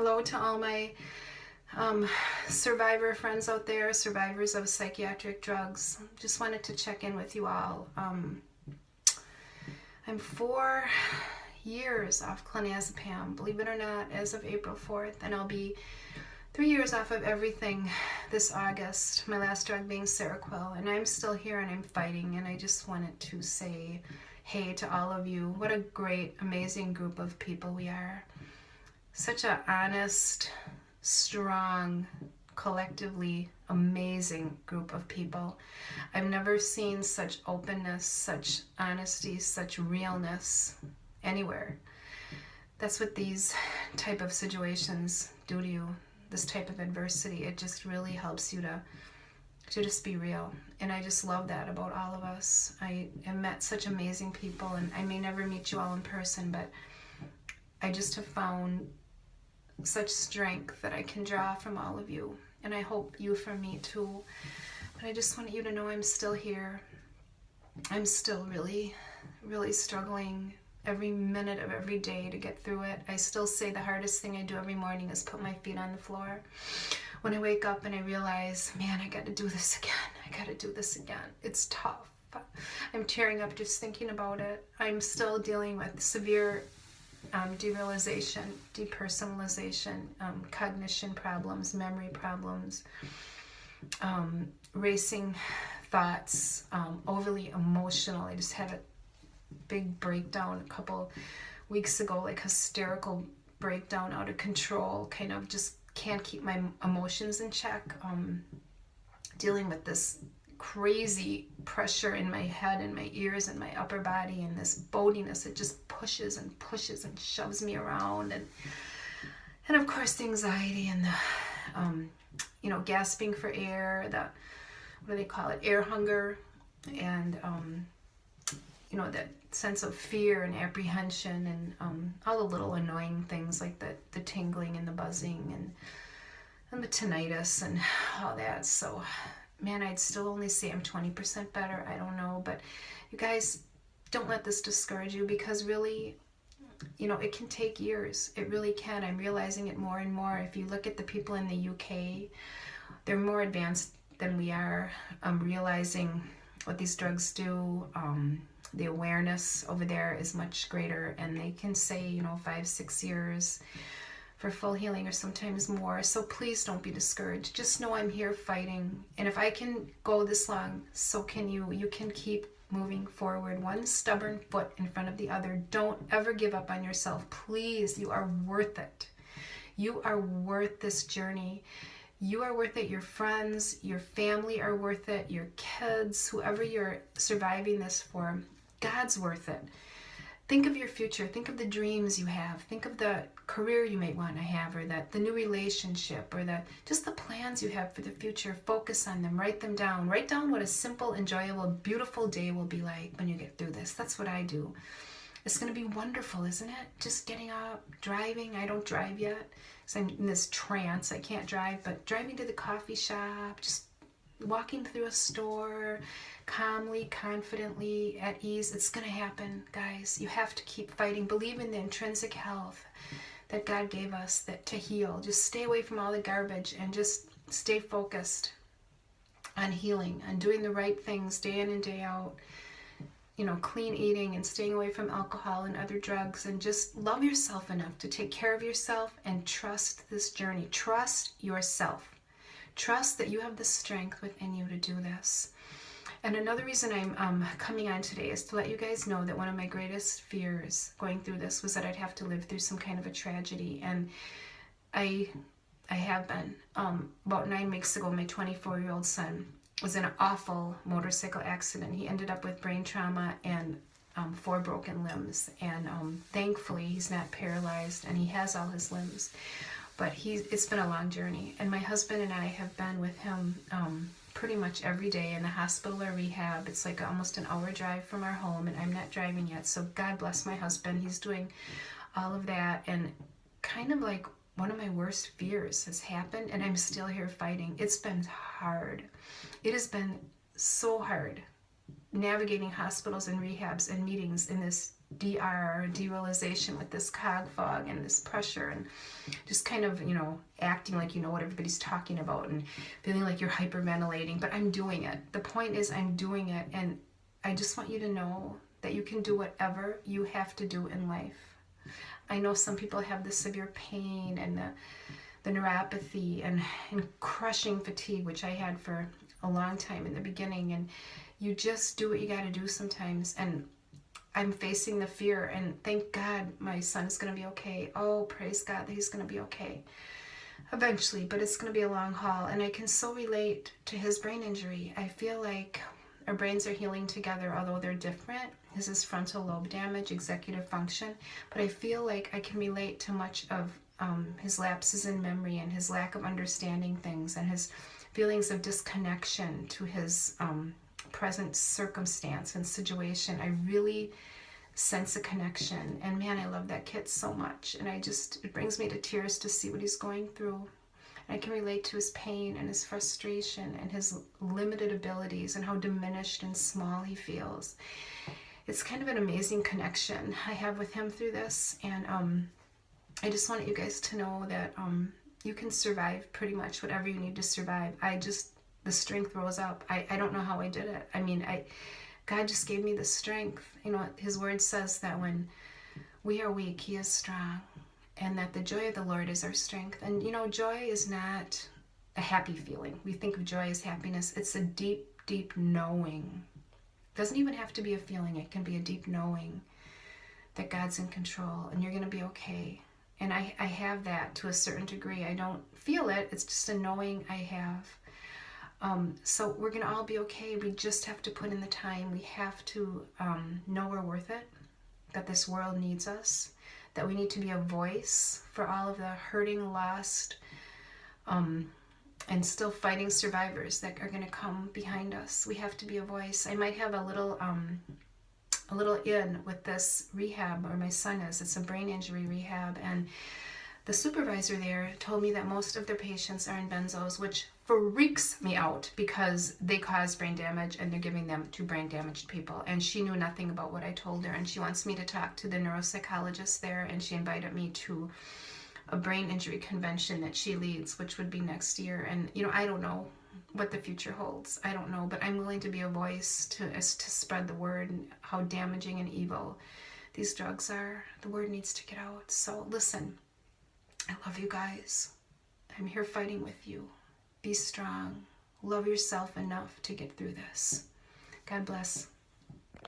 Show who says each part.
Speaker 1: Hello to all my survivor friends out there, survivors of psychiatric drugs. Just wanted to check in with you all. I'm 4 years off clonazepam, believe it or not, as of April 4th, and I'll be 3 years off of everything this August, my last drug being Seroquel, and I'm still here and I'm fighting, and I just wanted to say hey to all of you. What a great, amazing group of people we are. Such an honest, strong, collectively amazing group of people. I've never seen such openness, such honesty, such realness anywhere. That's what these type of situations do to you, this type of adversity. It just really helps you to just be real. And I just love that about all of us. I have met such amazing people, and I may never meet you all in person, but I just have found such strength that I can draw from all of you, and I hope you from me too. But I just want you to know I'm still here. I'm still really, really struggling every minute of every day to get through it. I still say the hardest thing I do every morning is put my feet on the floor. When I wake up and I realize, man, I got to do this again. I got to do this again. It's tough. I'm tearing up just thinking about it. I'm still dealing with severe derealization, depersonalization, cognition problems, memory problems, racing thoughts, overly emotional. I just had a big breakdown a couple weeks ago, like hysterical breakdown, out of control, kind of just can't keep my emotions in check, dealing with this crazy pressure in my head and my ears and my upper body, and this bodiness. It just pushes and pushes and shoves me around, and of course the anxiety and the gasping for air, the, what do they call it, air hunger, and that sense of fear and apprehension, and all the little annoying things like the tingling and the buzzing and the tinnitus and all that. So man, I'd still only say I'm 20% better. I don't know. But you guys, don't let this discourage you, because really, it can take years. It really can. I'm realizing it more and more. If you look at the people in the UK, they're more advanced than we are. I'm realizing what these drugs do. The awareness over there is much greater, and they can say, 5-6 years for full healing, or sometimes more. So please don't be discouraged. Just know I'm here fighting. And if I can go this long, so can you. You can keep moving forward, one stubborn foot in front of the other. Don't ever give up on yourself. Please, you are worth it. You are worth this journey. You are worth it. Your friends, your family are worth it. Your kids, whoever you're surviving this for, God's worth it. Think of your future. Think of the dreams you have. Think of the career you might want to have, or the new relationship, or just the plans you have for the future. Focus on them. Write them down. Write down what a simple, enjoyable, beautiful day will be like when you get through this. That's what I do. It's going to be wonderful, isn't it? Just getting up, driving. I don't drive yet because I'm in this trance. I can't drive, but driving to the coffee shop, just walking through a store, calmly, confidently, at ease. It's going to happen, guys. You have to keep fighting. Believe in the intrinsic health that God gave us to heal. Just stay away from all the garbage and just stay focused on healing, on doing the right things day in and day out. Clean eating and staying away from alcohol and other drugs, and just love yourself enough to take care of yourself and trust this journey. Trust yourself. Trust that you have the strength within you to do this. And another reason I'm coming on today is to let you guys know that one of my greatest fears going through this was that I'd have to live through some kind of a tragedy. And I have been. About 9 weeks ago, my 24-year-old son was in an awful motorcycle accident. He ended up with brain trauma and 4 broken limbs. And thankfully, he's not paralyzed, and he has all his limbs. But it's been a long journey. And my husband and I have been with him pretty much every day in the hospital or rehab. It's like almost an hour drive from our home, and I'm not driving yet. So God bless my husband. He's doing all of that. And kind of like one of my worst fears has happened, and I'm still here fighting. It's been hard. It has been so hard navigating hospitals and rehabs and meetings in this derealization with this cog fog and this pressure, and just kind of, acting like you know what everybody's talking about and feeling like you're hyperventilating. But I'm doing it. The point is I'm doing it, and I just want you to know that you can do whatever you have to do in life. I know some people have the severe pain and the neuropathy and crushing fatigue, which I had for a long time in the beginning, and you just do what you got to do sometimes. And I'm facing the fear, and thank God my son is going to be okay. Oh, praise God that he's going to be okay eventually, but it's going to be a long haul. And I can so relate to his brain injury. I feel like our brains are healing together, although they're different. His is frontal lobe damage, executive function, but I feel like I can relate to much of his lapses in memory and his lack of understanding things and his feelings of disconnection to his present circumstance and situation. I really sense a connection, and man, I love that kid so much, and it brings me to tears to see what he's going through. And I can relate to his pain and his frustration and his limited abilities and how diminished and small he feels. It's kind of an amazing connection I have with him through this, and I just want you guys to know that you can survive pretty much whatever you need to survive. The strength rose up. I don't know how I did it. I mean, God just gave me the strength. His word says that when we are weak, he is strong, and that the joy of the Lord is our strength. And joy is not a happy feeling. We think of joy as happiness. It's a deep, deep knowing. It doesn't even have to be a feeling. It can be a deep knowing that God's in control and you're going to be okay. And I have that to a certain degree. I don't feel it. It's just a knowing I have. So we're going to all be okay. We just have to put in the time. We have to know we're worth it, that this world needs us, that we need to be a voice for all of the hurting, lost, and still fighting survivors that are going to come behind us. We have to be a voice. I might have a little in with this rehab where my son is. It's a brain injury rehab, and the supervisor there told me that most of their patients are in benzos, which freaks me out because they cause brain damage and they're giving them to brain damaged people. And she knew nothing about what I told her, and she wants me to talk to the neuropsychologist there, and she invited me to a brain injury convention that she leads, which would be next year. And I don't know what the future holds. I don't know, but I'm willing to be a voice to spread the word and how damaging and evil these drugs are. The word needs to get out. So listen, I love you guys. I'm here fighting with you. Be strong. Love yourself enough to get through this. God bless.